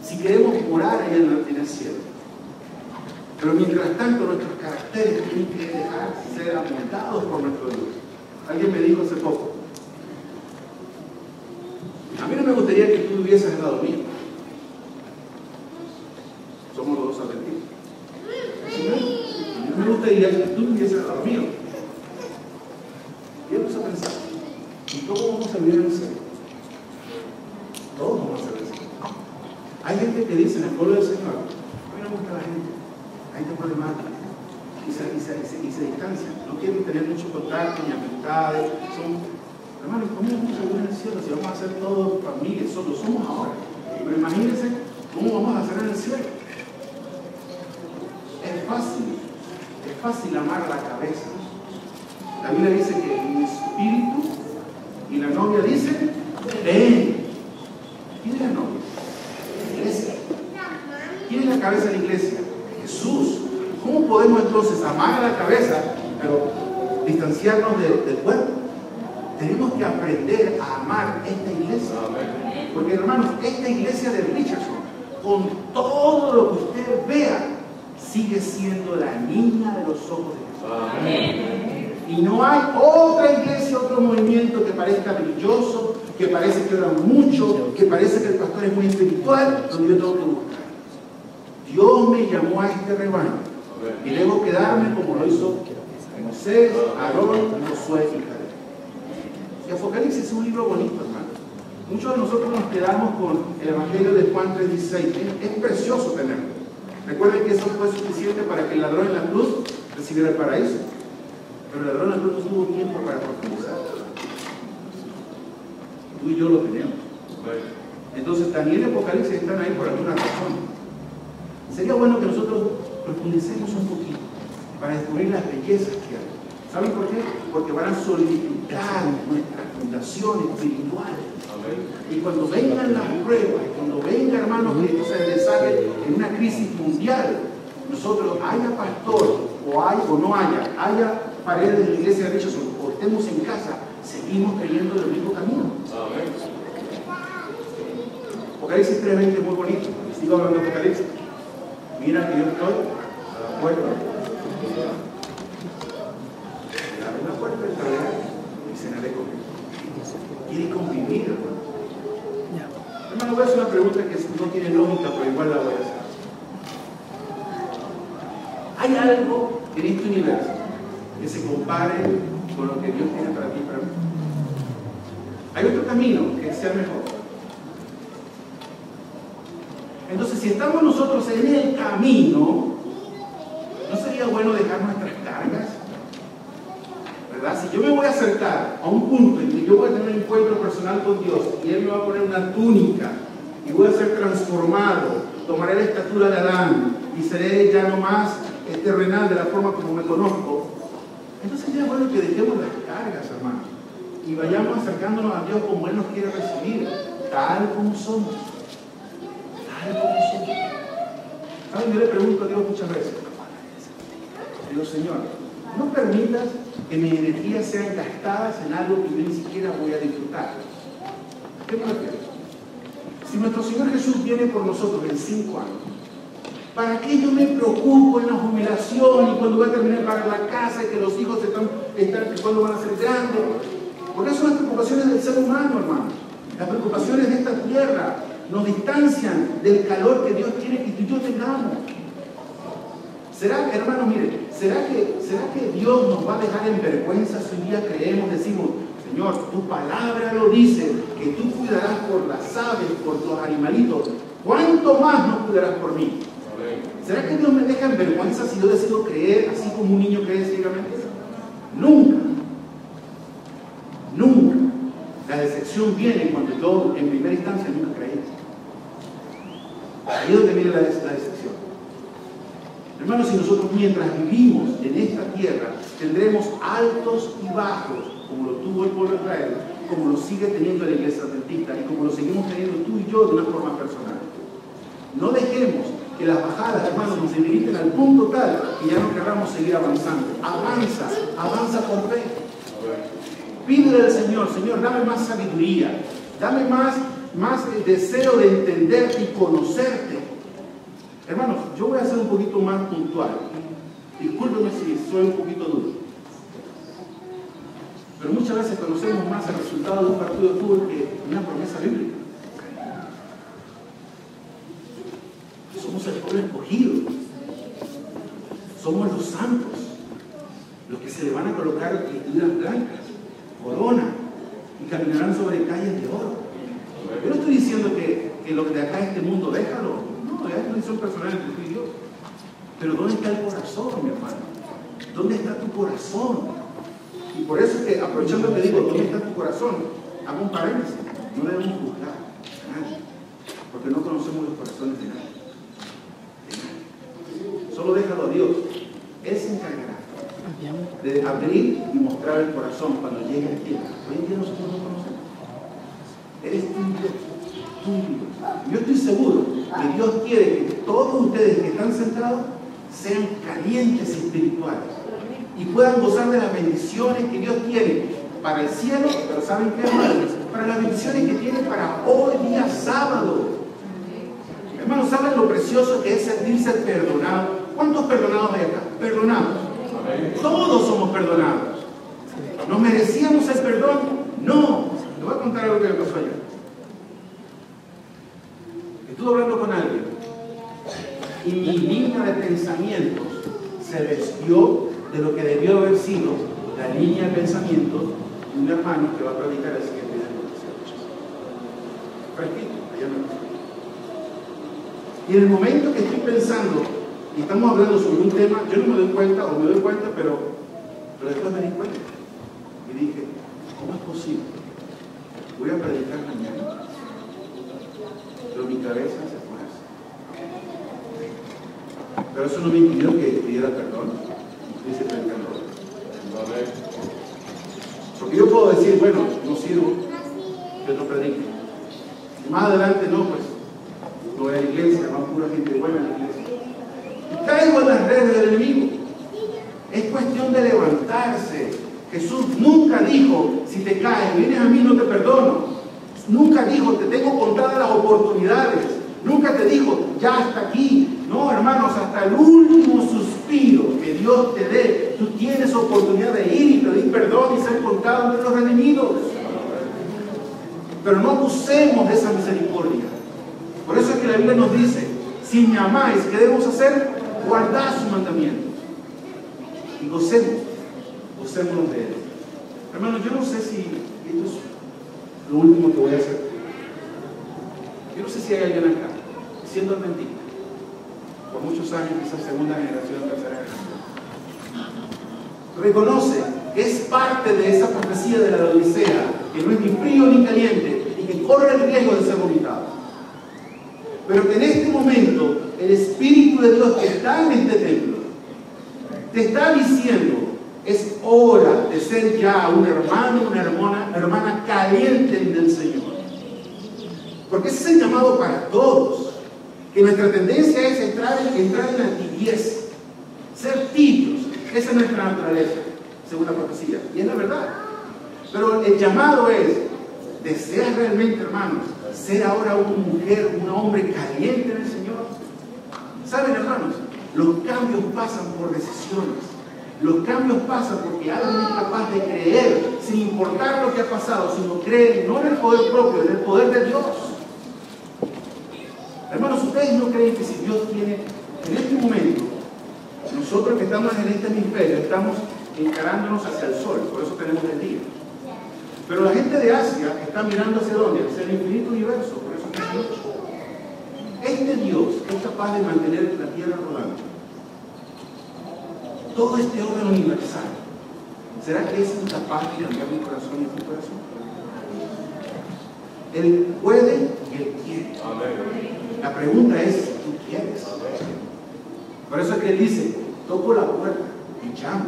si queremos morar en el cielo. Pero mientras tanto, nuestros caracteres tienen que dejar de ser amoldados por nuestro Dios. Alguien me dijo hace poco: a mí no me gustaría que tú vivieses al lado mío. Somos los dos adventistas. A mí me gustaría que tú vivieses al lado mío. Y vamos a pensar: ¿y cómo vamos a vivir en el cielo? Todos vamos a ser el cielo. Hay gente que dice en el pueblo del Señor: a mí no me gusta la gente. Hay gente pone mal y se distancian, no quieren tener mucho contacto ni amistades. Hermanos, ¿cómo vamos a vivir en el cielo si vamos a ser todos familias? Lo somos ahora, pero imagínense cómo vamos a hacer en el cielo. Es fácil amar la cabeza. La Biblia dice que mi espíritu, y la novia dice: ven. ¿Quién es la novia? La iglesia. ¿Quién es la cabeza de la iglesia? Jesús. ¿Cómo podemos entonces amar a la cabeza, pero distanciarnos del cuerpo? Tenemos que aprender a amar esta iglesia. Porque, hermanos, esta iglesia de Richardson, con todo lo que usted vea, sigue siendo la niña de los ojos de Jesús. Y no hay otra iglesia, otro movimiento que parezca brilloso, que parece que ora mucho, que parece que el pastor es muy espiritual, donde yo tengo que buscar. Dios me llamó a este rebaño y debo quedarme como lo hizo Moisés, Aarón, Josué y Caleb. Y Apocalipsis es un libro bonito, hermano. Muchos de nosotros nos quedamos con el Evangelio de Juan 3:16. Es precioso tenerlo. Recuerden que eso fue suficiente para que el ladrón en la cruz recibiera el paraíso. Pero el ladrón en la cruz no tuvo tiempo para profundizar. Tú y yo lo tenemos. Entonces, Daniel y Apocalipsis están ahí por alguna razón. Sería bueno que nosotros profundicemos un poquito para descubrir las bellezas que hay. ¿Saben por qué? Porque van a solidificar nuestra fundación espiritual. Y cuando vengan las pruebas, cuando venga, hermanos, que esto se deshaga en una crisis mundial, nosotros, haya pastor o no haya paredes de la iglesia de Richardson o estemos en casa, seguimos creyendo en el mismo camino. Apocalipsis 3:20 es muy bonito. Sigo hablando de Apocalipsis. Mira que yo estoy a la puerta. Abre la puerta, entraré y cenaré con él. Quiere convivir, hermano. Hermano, voy a hacer una pregunta que no tiene lógica, pero igual la voy a hacer. ¿Hay algo en este universo que se compare con lo que Dios tiene para ti y para mí? ¿Hay otro camino que sea mejor? Entonces, si estamos nosotros en el camino, ¿no sería bueno dejar nuestras cargas? ¿Verdad? Si yo me voy a acercar a un punto en que yo voy a tener un encuentro personal con Dios y Él me va a poner una túnica y voy a ser transformado, tomaré la estatura de Adán y seré ya no más terrenal de la forma como me conozco, entonces sería bueno que dejemos las cargas, hermanos, y vayamos acercándonos a Dios como Él nos quiere recibir, tal como somos. ¿Saben? Yo le pregunto a Dios muchas veces, digo: Señor, no permitas que mis energías sean gastadas en algo que yo ni siquiera voy a disfrutar. ¿Qué me refiero? Si nuestro Señor Jesús viene por nosotros en 5 años, ¿Para qué yo me preocupo en la jubilación y cuando voy a terminar de pagar la casa y que los hijos cuando van a ser grandes? Porque son las preocupaciones del ser humano, hermano. Las preocupaciones de esta tierra nos distancian del calor que Dios quiere que tú y yo tengamos. ¿Será, hermanos, miren, ¿será que Dios nos va a dejar en vergüenza si un día creemos, decimos, Señor, tu palabra lo dice, que tú cuidarás por las aves, por los animalitos, ¿cuánto más no cuidarás por mí? ¿Será que Dios me deja en vergüenza si yo decido creer así como un niño cree ciegamente? Nunca. Nunca. La decepción viene cuando yo en primera instancia nunca creí. Ahí es donde viene la decepción. Hermanos, si nosotros mientras vivimos en esta tierra tendremos altos y bajos, como lo tuvo el pueblo de Israel, como lo sigue teniendo la iglesia adventista y como lo seguimos teniendo tú y yo de una forma personal. No dejemos que las bajadas, hermanos, nos debiliten al punto tal que ya no queramos seguir avanzando. Avanza por fe. Pídele al Señor, Señor, dame más sabiduría, dame más deseo de entenderte y conocerte. Hermanos, yo voy a ser un poquito más puntual. Discúlpeme si soy un poquito duro. Pero muchas veces conocemos más el resultado de un partido de fútbol que una promesa bíblica. Somos el pueblo escogido. Somos los santos, los que se le van a colocar vestiduras blancas, corona, y caminarán sobre calles de oro. Yo no estoy diciendo que lo que de acá este mundo, déjalo. No, es una decisión personal entre tú y Dios. Pero ¿dónde está el corazón, mi hermano? ¿Dónde está tu corazón? Y por eso es que, aprovechando que digo, ¿dónde está tu corazón? Hago un paréntesis. No debemos juzgar a nadie, porque no conocemos los corazones de nadie. Solo déjalo a Dios. Él se encargará de abrir y mostrar el corazón cuando llegue el tiempo. Hoy en día nosotros no conocemos. Eres tú y Dios. Tú y Dios. Yo estoy seguro que Dios quiere que todos ustedes que están sentados sean calientes espirituales y puedan gozar de las bendiciones que Dios tiene para el cielo, pero ¿saben qué, hermanos? Para las bendiciones que tiene para hoy día sábado. Hermanos, ¿saben lo precioso que es sentirse perdonado? ¿Cuántos perdonados hay acá? Perdonados. Todos somos perdonados. ¿Nos merecíamos el perdón? No. Le voy a contar algo que me pasó ayer. Estuve hablando con alguien y mi línea de pensamientos se desvió de lo que debió haber sido la línea de pensamientos de un hermano que va a predicar el siguiente día. Fresquito, allá me pasó. Y en el momento que estoy pensando y estamos hablando sobre un tema, yo no me doy cuenta, o me doy cuenta, pero después me di cuenta. Y dije, ¿cómo es posible? Voy a predicar mañana, pero mi cabeza se fue así. Pero eso no me impidió que pidiera perdón y estuviese predicando. Porque yo puedo decir, bueno, no sirvo, yo no predico. Y más adelante no, pues, no voy a la iglesia, más pura gente buena en la iglesia. Y caigo en las redes del enemigo. Es cuestión de levantarse. Jesús nunca dijo, si te caes, vienes a mí, no te perdono. Nunca dijo, te tengo contadas las oportunidades. Nunca te dijo, ya hasta aquí. No, hermanos, hasta el último suspiro que Dios te dé, tú tienes oportunidad de ir y pedir perdón y ser contado entre los redimidos. Pero no abusemos de esa misericordia. Por eso es que la Biblia nos dice, si me amáis, ¿qué debemos hacer? Guardar sus mandamientos. Y gocémonos de Él. Hermanos, yo no sé si esto es lo último que voy a hacer. Yo no sé si hay alguien acá, siendo adventista, por muchos años, quizás segunda generación, tercera generación, reconoce que es parte de esa profecía de la Odisea, que no es ni frío ni caliente y que corre el riesgo de ser vomitado. Pero que en este momento el Espíritu de Dios que está en este templo te está diciendo, es hora de ser ya un hermano, una hermana caliente del Señor. Porque ese es el llamado para todos. Que nuestra tendencia es entrar en la tibieza, ser tibios. Esa es nuestra naturaleza, según la profecía. Y es la verdad. Pero el llamado es, ¿deseas realmente, hermanos, ser ahora una mujer, un hombre caliente en el Señor? ¿Saben, hermanos? Los cambios pasan por decisiones. Los cambios pasan porque alguien es capaz de creer, sin importar lo que ha pasado, sino cree no en el poder propio, en el poder de Dios. Hermanos, ¿ustedes no creen que si Dios tiene, en este momento, nosotros que estamos en este hemisferio, estamos encarándonos hacia el sol, por eso tenemos el día? Pero la gente de Asia está mirando hacia dónde, hacia el infinito universo, por eso es Dios. Este Dios es capaz de mantener la tierra rodando. Todo este orden universal, ¿será que es incapaz de cambiar mi corazón y tu corazón? Él puede y Él quiere. La pregunta es, ¿tú quieres? Por eso es que Él dice, toco la puerta y llamo.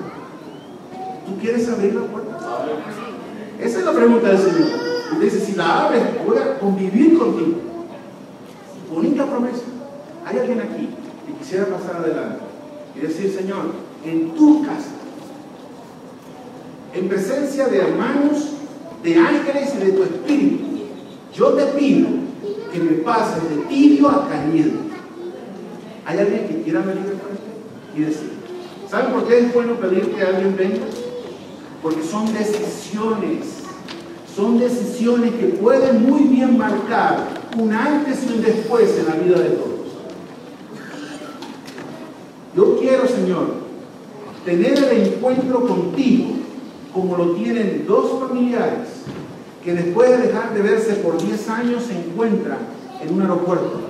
¿Tú quieres abrir la puerta? Esa es la pregunta del Señor. Él dice, si la abres, voy a convivir contigo. Bonita promesa. Hay alguien aquí que quisiera pasar adelante y decir, Señor, en tu casa, en presencia de hermanos, de ángeles y de tu espíritu, yo te pido que me pases de tibio a caliente. ¿Hay alguien que quiera venir de frente y decir? ¿Saben por qué es bueno pedir que alguien venga? Porque son decisiones. Son decisiones que pueden muy bien marcar un antes y un después en la vida de todos. Yo quiero, Señor, tener el encuentro contigo como lo tienen dos familiares que después de dejar de verse por 10 años se encuentran en un aeropuerto.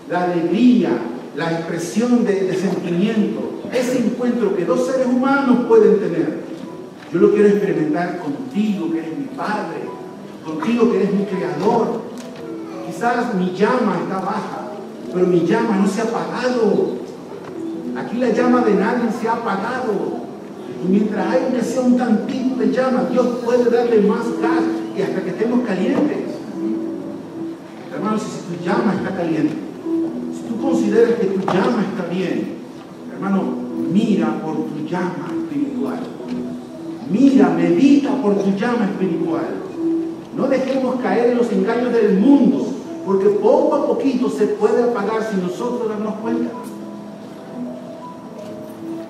La alegría, la expresión de sentimiento, ese encuentro que dos seres humanos pueden tener. Yo lo quiero experimentar contigo, que eres mi Padre, contigo, que eres mi Creador. Quizás mi llama está baja, pero mi llama no se ha apagado. Aquí la llama de nadie se ha apagado. Y mientras hay que sea un tantito de llama, Dios puede darle más gas y hasta que estemos calientes. Hermanos, si tu llama está caliente, si tú consideras que tu llama está bien, hermano, mira por tu llama espiritual. Mira, medita por tu llama espiritual. No dejemos caer en los engaños del mundo, porque poco a poquito se puede apagar si nosotros darnos cuenta.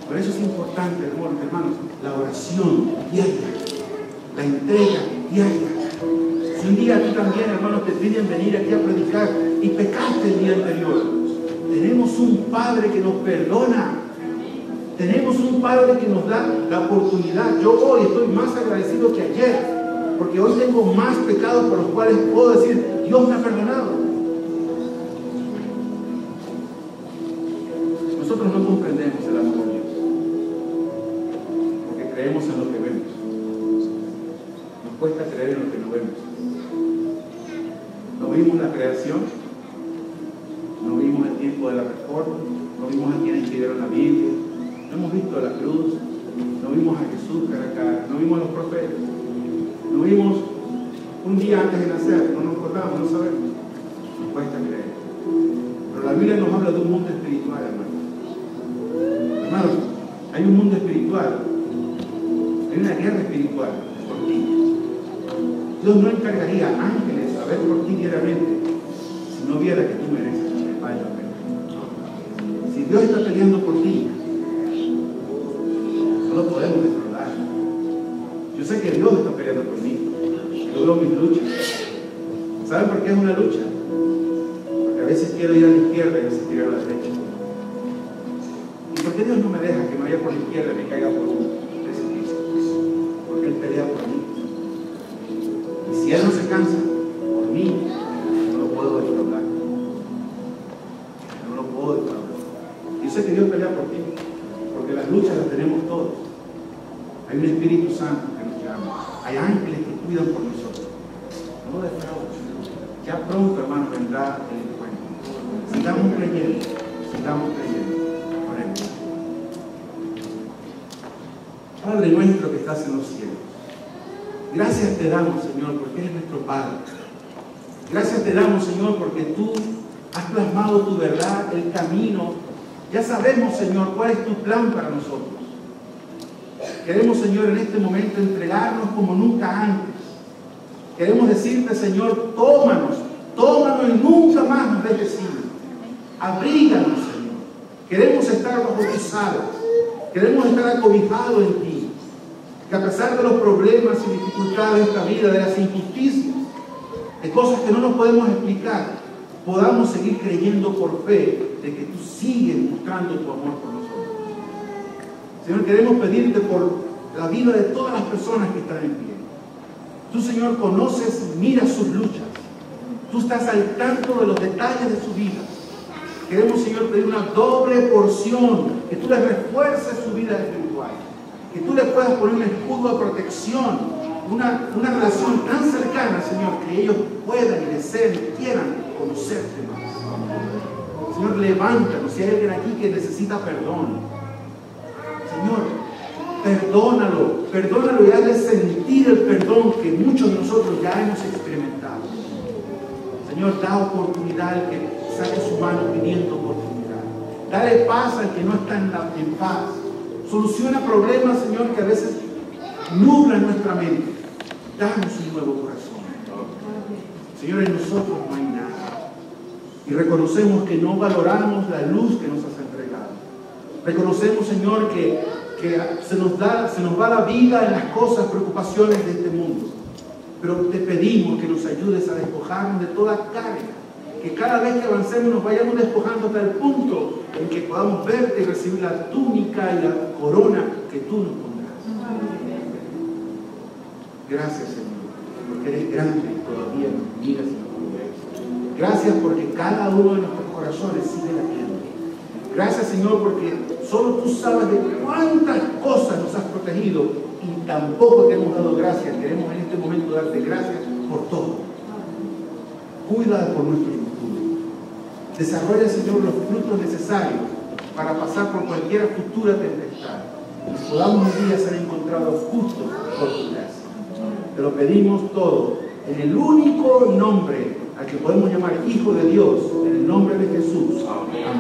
Por eso es importante, hermanos, la oración diaria, la entrega diaria. Si un día tú también, hermanos, te piden venir aquí a predicar y pecaste el día anterior, tenemos un Padre que nos perdona. Tenemos un Padre que nos da la oportunidad. Yo hoy estoy más agradecido que ayer, porque hoy tengo más pecados por los cuales puedo decir, Dios me ha perdonado. Nosotros no comprendemos el amor de Dios, porque creemos en lo que vemos. Nos cuesta creer en lo que no vemos. No vimos la creación, no vimos el tiempo de la reforma, no vimos a quienes escribieron la Biblia, no hemos visto la cruz, no vimos a Jesús cara a cara, no vimos a los profetas, no vimos un día antes de nacer, no nos acordamos, no sabemos. Nos cuesta creer. Pero la Biblia nos habla de un mundo espiritual, hermanos. Hermanos, hay un mundo espiritual, hay una guerra espiritual por ti. Dios no encargaría ángeles a ver por ti diariamente si no viera que tú mereces que vaya la pena. Si Dios está peleando por ti, no lo podemos defraudar. Yo sé que Dios está peleando por mí. Yo veo mis luchas. ¿Saben por qué es una lucha? Porque a veces quiero ir a la izquierda y a veces quiero ir a la derecha. ¿Y por qué Dios no me deja que me vaya por la izquierda y me caiga por un precipicio? Porque Él pelea por mí. Y si Él no se cansa por mí, no lo puedo defraudar. No lo puedo defraudar. Yo sé que Dios pelea por ti, porque las luchas las tenemos todos. Hay un Espíritu Santo que nos llama. Hay ángeles que cuidan por nosotros. No lo defraudes. Ya pronto, hermano, vendrá el encuentro. Sigamos creyendo. Sigamos creyendo. Oremos. Padre nuestro que estás en los cielos, gracias te damos, Señor, porque eres nuestro Padre. Gracias te damos, Señor, porque tú has plasmado tu verdad, el camino. Ya sabemos, Señor, cuál es tu plan para nosotros. Queremos, Señor, en este momento entregarnos como nunca antes. Queremos decirte, Señor, tómanos y nunca más nos dejes ir. Abríganos, Señor. Queremos estar bajo tus alas. Queremos estar acobijados en ti. Que a pesar de los problemas y dificultades de esta vida, de las injusticias, de cosas que no nos podemos explicar, podamos seguir creyendo por fe de que tú sigues mostrando tu amor por nosotros. Señor, queremos pedirte por la vida de todas las personas que están en pie. Tú, Señor, conoces y miras sus luchas. Tú estás al tanto de los detalles de su vida. Queremos, Señor, pedir una doble porción, que tú les refuerces su vida espiritual, que tú les puedas poner un escudo de protección, una relación tan cercana, Señor, que ellos puedan y deseen y quieran conocerte más. Señor, levántanos. Si hay alguien aquí que necesita perdón, Señor, perdónalo y hazle sentir el perdón que muchos de nosotros ya hemos experimentado. Señor, da oportunidad al que saque su mano pidiendo oportunidad. Dale paz al que no está en paz. Soluciona problemas, Señor, que a veces nublan nuestra mente. Danos un nuevo corazón. Señor, en nosotros no hay nada. Y reconocemos que no valoramos la luz que nos has entregado. Reconocemos, Señor, que se nos va la vida en las cosas, preocupaciones de este mundo. Pero te pedimos que nos ayudes a despojarnos de toda carga. Que cada vez que avancemos nos vayamos despojando hasta el punto en que podamos verte y recibir la túnica y la corona que tú nos pondrás. Gracias, Señor, porque eres grande y todavía nos miras y nos provees. Gracias porque cada uno de nuestros corazones sigue latiendo. Gracias, Señor, porque solo tú sabes de cuántas cosas nos has protegido y tampoco te hemos dado gracias. Queremos en este momento darte gracias por todo. Cuida por nuestro futuro. Desarrolla, Señor, los frutos necesarios para pasar por cualquier futura tempestad y podamos un día ser encontrados justos por tu gracia. Te lo pedimos todo en el único nombre al que podemos llamar Hijo de Dios, en el nombre de Jesús. Amén.